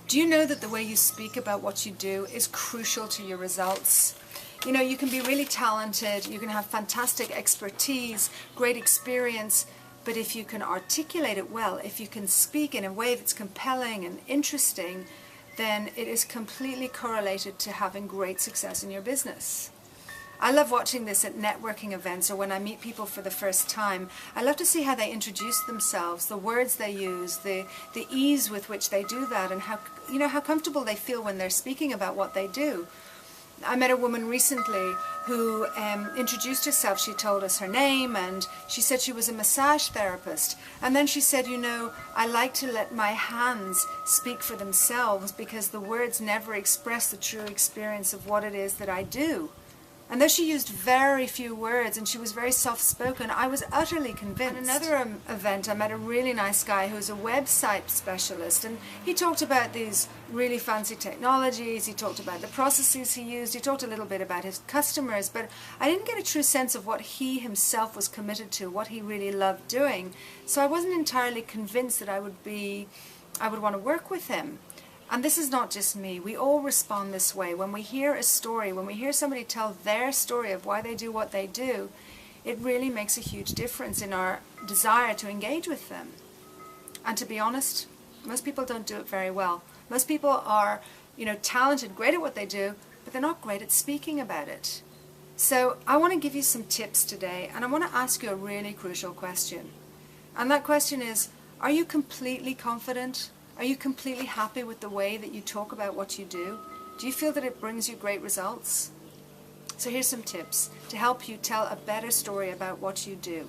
Do you know that the way you speak about what you do is crucial to your results? You know, you can be really talented, you can have fantastic expertise, great experience, but if you can articulate it well, if you can speak in a way that's compelling and interesting, then it is completely correlated to having great success in your business. I love watching this at networking events or when I meet people for the first time. I love to see how they introduce themselves, the words they use, the ease with which they do that, and how comfortable they feel when they're speaking about what they do. I met a woman recently who introduced herself. She told us her name and she said she was a massage therapist. And then she said, you know, I like to let my hands speak for themselves because the words never express the true experience of what it is that I do. And though she used very few words and she was very soft-spoken, I was utterly convinced. At another event, I met a really nice guy who's a website specialist, and he talked about these really fancy technologies, he talked about the processes he used, he talked a little bit about his customers, but I didn't get a true sense of what he himself was committed to, what he really loved doing. So I wasn't entirely convinced that I would want to work with him. And this is not just me. We all respond this way. When we hear a story, when we hear somebody tell their story of why they do what they do, it really makes a huge difference in our desire to engage with them. And to be honest, most people don't do it very well. Most people are, talented, great at what they do, but they're not great at speaking about it. So I want to give you some tips today, and I want to ask you a really crucial question. And that question is, are you completely confident? Are you completely happy with the way that you talk about what you do? Do you feel that it brings you great results? So here's some tips to help you tell a better story about what you do.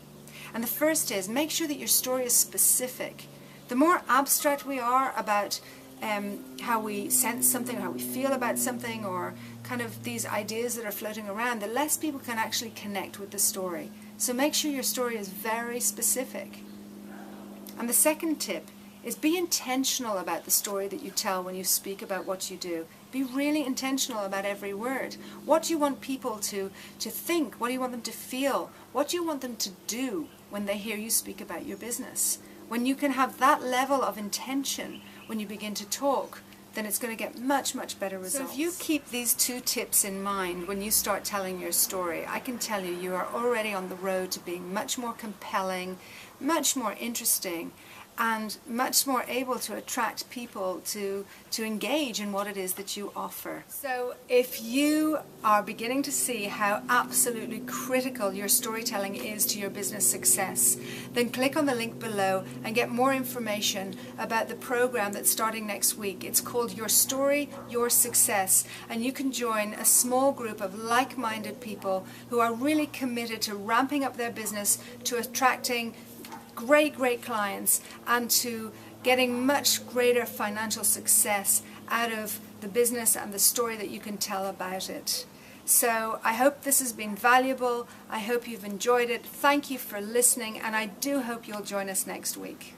And the first is, make sure that your story is specific. The more abstract we are about how we sense something, how we feel about something, or kind of these ideas that are floating around, the less people can actually connect with the story. So make sure your story is very specific. And the second tip is be intentional about the story that you tell when you speak about what you do. Be really intentional about every word. What do you want people to think? What do you want them to feel? What do you want them to do when they hear you speak about your business? When you can have that level of intention when you begin to talk, then it's going to get much, much better results. So if you keep these two tips in mind when you start telling your story, I can tell you are already on the road to being much more compelling, much more interesting, and much more able to attract people to engage in what it is that you offer. So if you are beginning to see how absolutely critical your storytelling is to your business success, then click on the link below and get more information about the program that's starting next week. It's called Your Story, Your Success, and you can join a small group of like-minded people who are really committed to ramping up their business, to attracting great clients, and to getting much greater financial success out of the business and the story that you can tell about it. So I hope this has been valuable. I hope you've enjoyed it. Thank you for listening, and I do hope you'll join us next week.